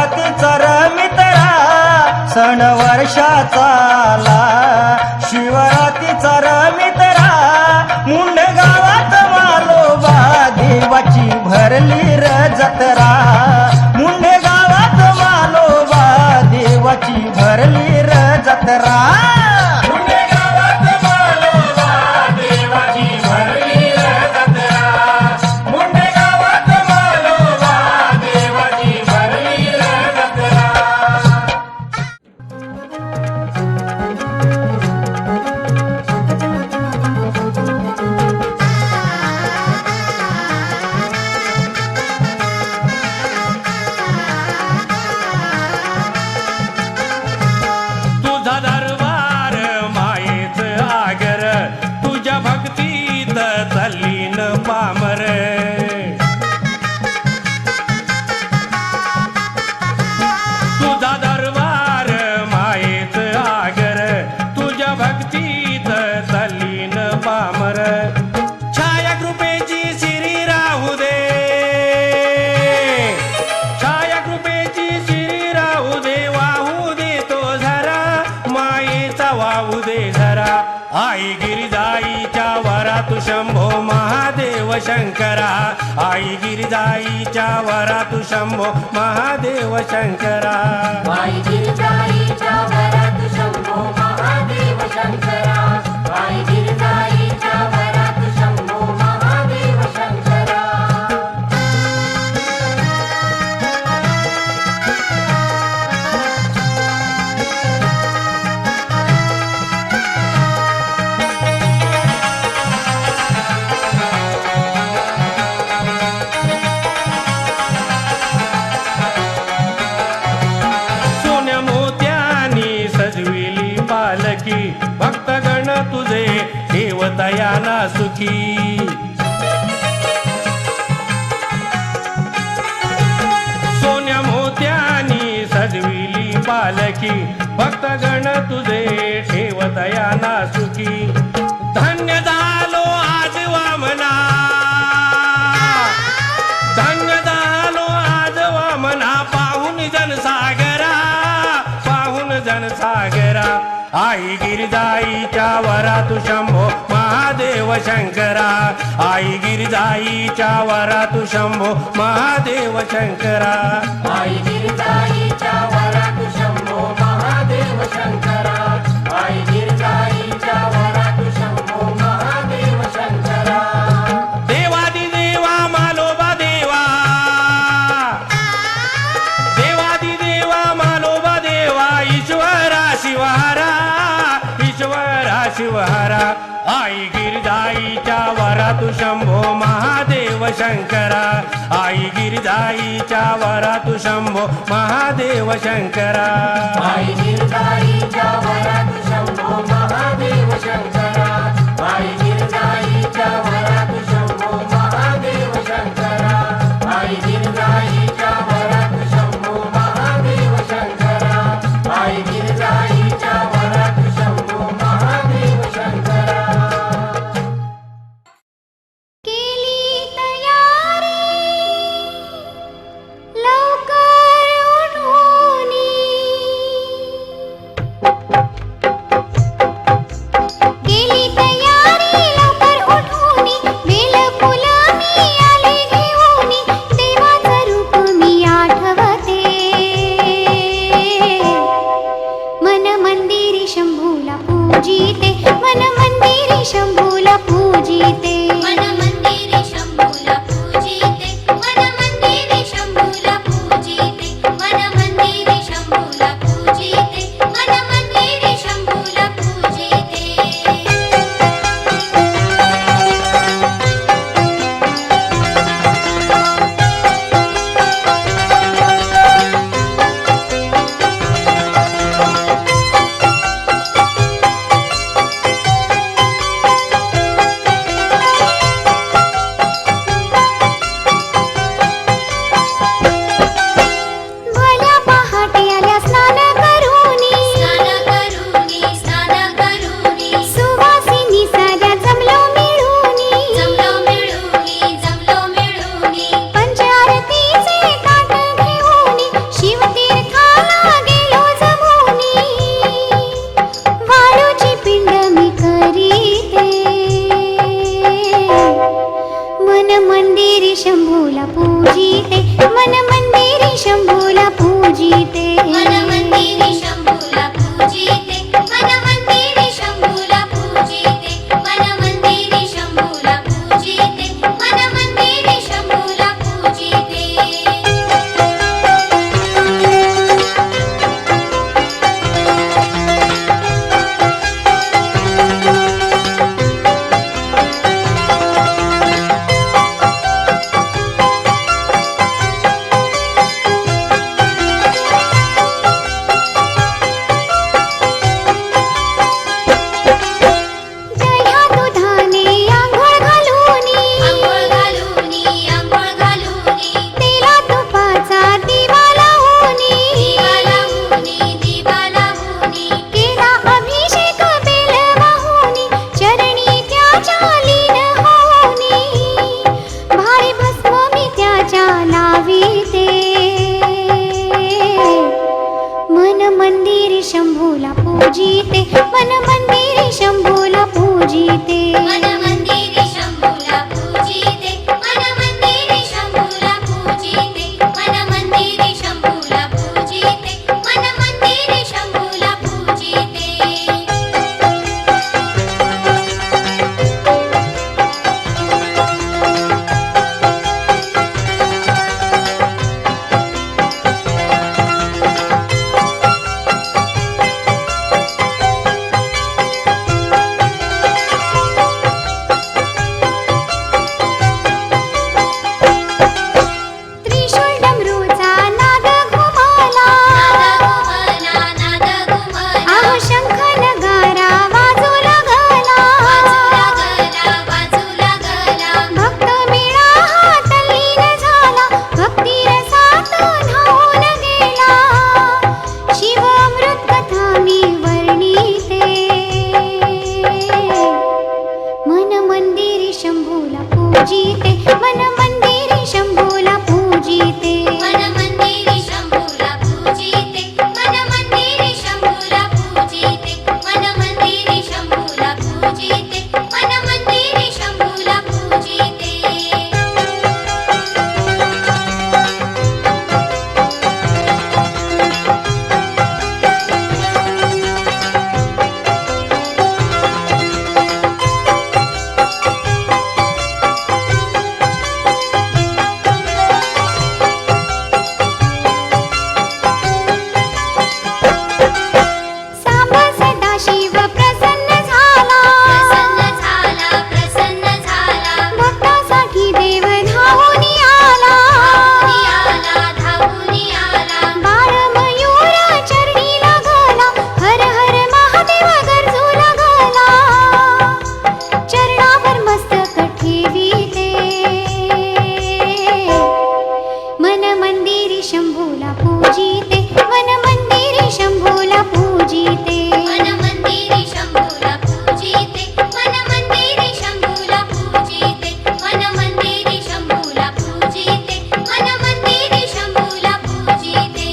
शिवरात्रीचा रमितरा सण वर्षाचा आला, शिवरात्रीचा रमितरा मुंड गावात मालोबा देवाची भरली र जत्रा, मुंड गावात मालोबा देवाची भरली र जत्रा. आई गिरिजाईच्या वरात शंभो महादेव शंकरा, आई गिरिजाईच्या वरात शंभो महादेव शंकरा, आई गिरिजाईच्या वरात शंभो महादेव शंकरा, आई गिरिजाईच्या वरात शंभो महादेव शंकरा. भक्तगण तुझे देवतयाना सुखी, सोन्या मोत्यानी सजविली पालकी, भक्तगण तुझे देवतयाना सुखी. धन्य झालो आज वामना, धन्य झालो आज वामना, पाहून जनसागरा, पाहून जनसागरा. आई गिरिजाईच्या वरात शंभो महादेव शंकरा, आई गिरिजाईच्या वरात शंभो महादेव शंकरा, आई गिरिजाईच्या वरात शंभो महादेव शंकरा, आई गिरिजाईच्या वरात शंभो महादेव शंकरा. देवादी देवा मालोबा देवा, देवादी देवा मालोबा देवा, ईश्वरा शिवहरा, ईश्वरा शिवहरा. आई गिरिजाईच्या वरात शंभो महादेव शंकरा, आई गिरिजाईच्या वरात शंभो महादेव शंकरा, आई गिरिजाईच्या वरात शंभो महादेव शंकरा, आई गिरिजाईच्या वरात शंभो महादेव शंकरा, आई गिरिजाईच्या वरात शंभो महादेव शंकरा, आई गिरिजाईच्या वरात शंभो महादेव शंकरा. केली तयारी लवकर उठूनी, मंदिरी शंभूला पूजिते मन मंदिरी शंभूला पूजिते मन मंदिरी शंभूला पूजिते मन मंदिरी शंभूला पूजिते मन मंदिरी शंभूला पूजिते मन मंदिरी शंभूला पूजिते त्रिशूल डमरूचा नाद घुमाला नाद घुमला आहो शंख नगारा वाजू लागला बाजूला गला भक्त मेळा हा तल्लीन झाला भक्ती रसात न्हाऊन गेला शिव अमृत कथा मी वर्णिते मन मंदिरी शंभूला पूजिते मन मंदिरी शंभूला पूजिते मन मंदिरी शंभूला पूजिते मन मंदिरी शंभूला पूजिते मन मंदिरी शंभूला पूजिते मन मंदिरी शंभूला पूजिते सांब सदा शिव प्रसन्न झाला प्रसन्न झाला भक्तासाठी देव धावून आला धावून आला बाळ मयूर चरणी लागला हर हर महादेव गरजू लागला चरणावर मस्तक ठेविते मन मंदिरी शंभूला पूजिते मन मंदिरी शंभूला पूजिते मन मंदिरी शंभूला पूजिते मन मंदिरी शंभूला पूजिते मन मंदिरी शंभूला पूजिते मन मंदिरी शंभूला पूजिते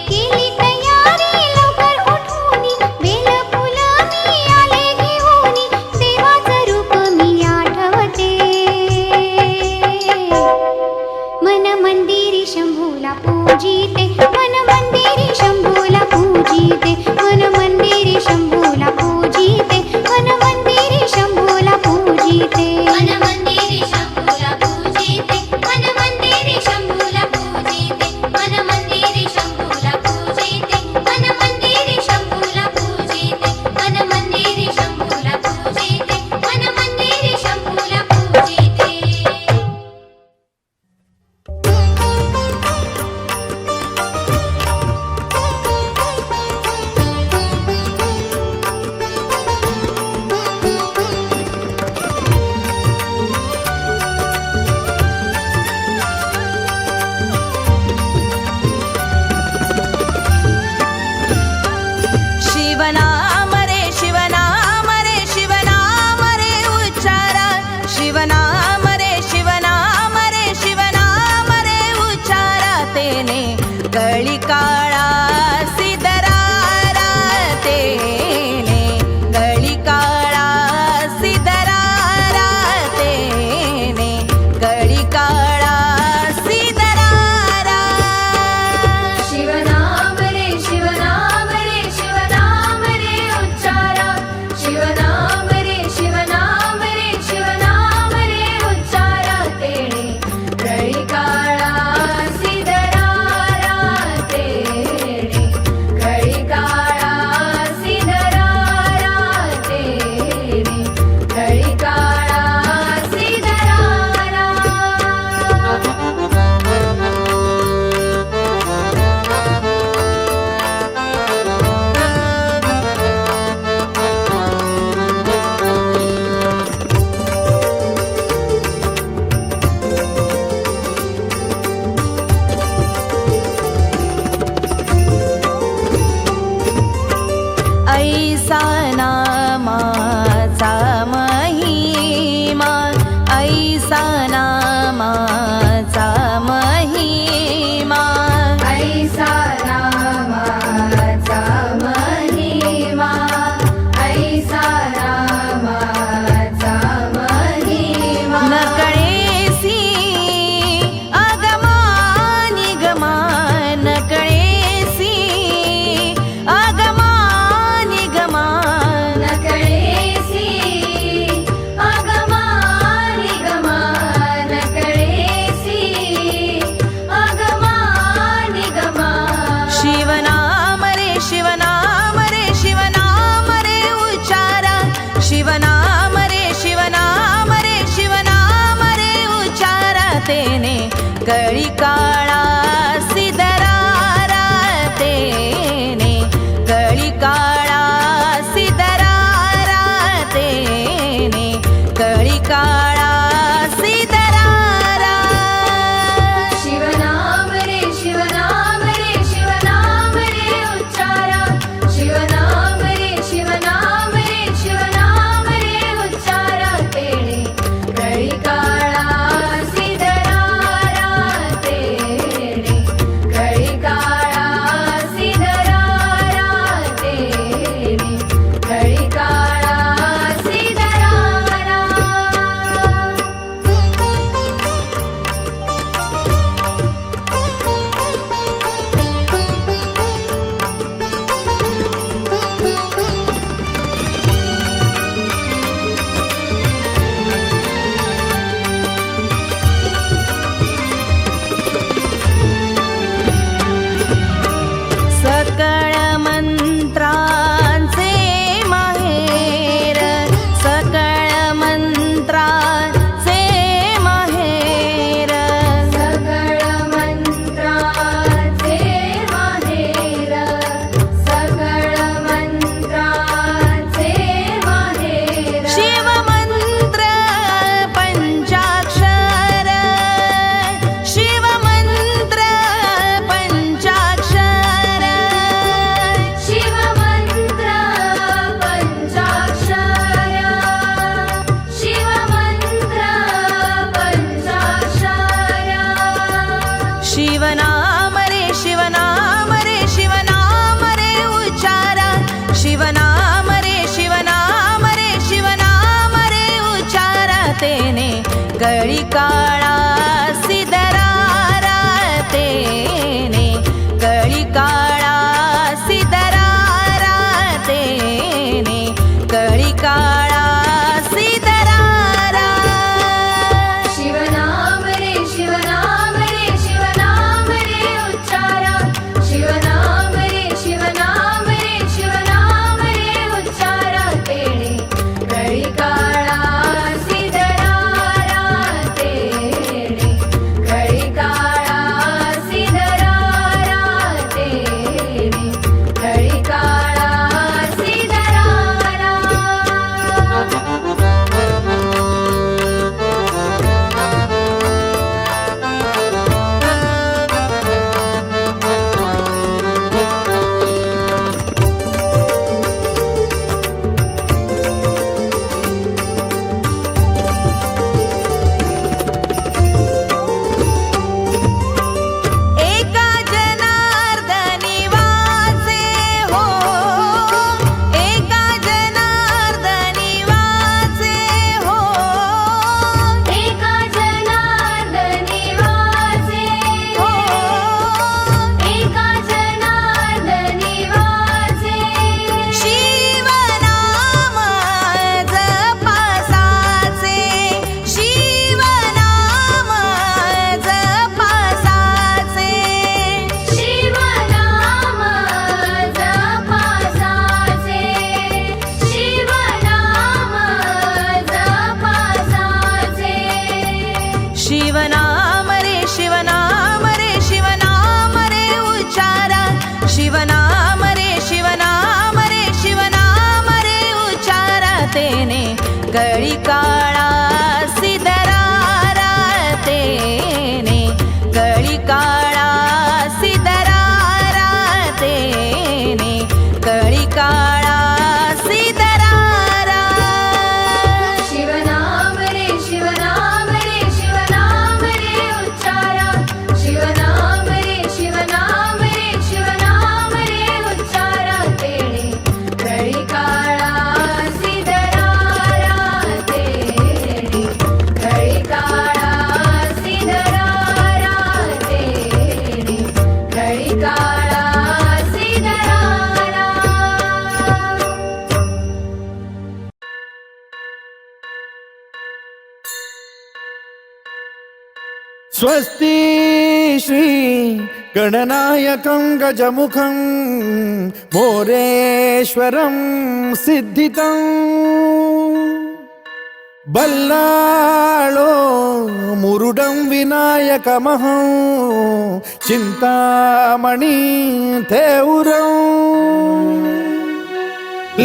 केली तयारी लवकर उठूनी बेल फुलं मी आले घेऊनी देवाचं रूप मी आठवते मन मंदिरी शंभूला पूजिते मन मंदिरी शंभूला पूजिते मन मंदिरी शंभूला पूजिते मन मंदिरी शंभूला पूजिते मन मंदिरी शंभूला पूजिते मन मंदिरी शंभूला पूजिते मन मंदिरी शंभूला पूजिते मन मंदिरी शंभूला पूजिते मन मंदिरी शंभूला पूजिते मन मंदिरी शंभूला पूजिते शिवनाम रे शिवनाम रे शिवनाम रे उच्चारा शिवनाम रे शिवनाम रे शिवनाम रे उच्चारा तेने गळी काळा सिद्धरारा तेने गळी काळा सिद्धरारा तेने गळी काळा सिद्धरारा शिवनाम रे शिवनाम रे शिवनाम रे उच्चारा शिवनाम रे शिवनाम रे शिवनाम रे उच्चारा तेणे गळी काळा सिद्धरारा तेणे गळी काळा सिद्धरारा तेणे गळी काळा सिद्धरारा ऐसा नामाचा महिमा ऐसा नामाचा महिमा ऐसा नामाचा काळा सिदरारा तेने कळी काळा सिदरारा शिवनाम रे शिवनाम रे शिवनाम रे उच्चारा शिवनाम रे शिवनाम रे शिवनाम रे उच्चारा तेणे कळी काळा सिदरारा तेणे कळी काळा सिदरारा तेणे कळी काळा सिदरारा एका जनार्दनी वाचे हो एका जनार्दनी वाचे हो एका जनार्दनी वाचे हो एका जनार्दनी वाचे शिवनाम जपासाचे शिवनाम जपासाचे शिवनाम जपासाचे शिवनाम जपासाचे शिवनाम रे शिवनाम रे शिवनाम रे उच्चारा शिवनाम रे शिवनाम रे शिवनाम रे उच्चारा तेने कळी काळा सिदरारा तेने कळी काळा सिदरारा तेने कळी काळा सिदरारा शिवनाम रे शिवनाम रे शिवनाम रे उच्चारा शिवनाम रे शिवनाम रे शिवनाम रे उच्चारा तेणे कळी काळा सिदरारा तेणे कळी काळा सिदरारा तेणे कळी काळा सिदरारा स्वस्ति श्री गणनायकं गजमुखं मोरेश्वरं सिद्धितं बल्लाळो मुरुडं विनायकमहं चिन्तामणि थेउरं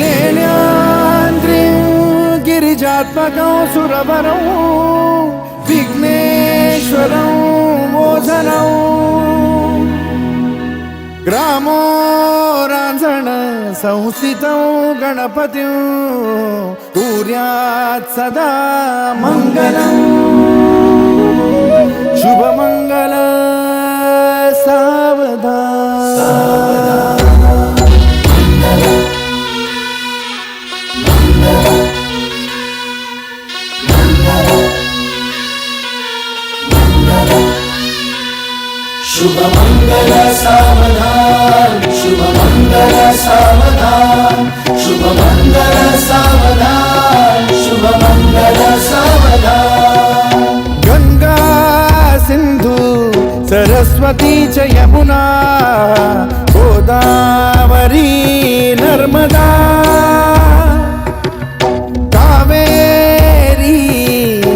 लेण्याद्रिं गिरिजात्मकं सुरवरं विघ्नेश्वरं मोचनं ग्रामो रांझण संस्थितं गणपतिं कुर्यात् सदा मङ्गलम् शुभमङ्गल सावधान शुभमंगल सावधान शुभमंगल सावधान शुभमंगल सावधान शुभमंगल सावधान गंगा सिंधु सरस्वती च यमुना गोदावरी नर्मदा कावेरी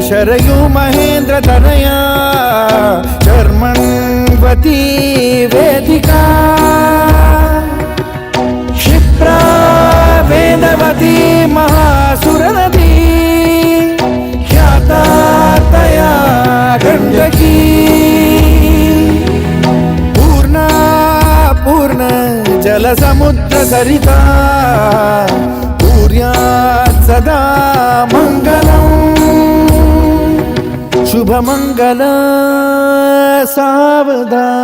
शरयू महेंद्र तनया चर्मण्वती वेदिका क्षिप्रा वेदवती महासुरनदी ख्याता तया गण्डकी पूर्णा पूर्ण जलसमुद्र सरिता कुर्यात् सदा मङ्गलम् शुभमङ्गल सावधान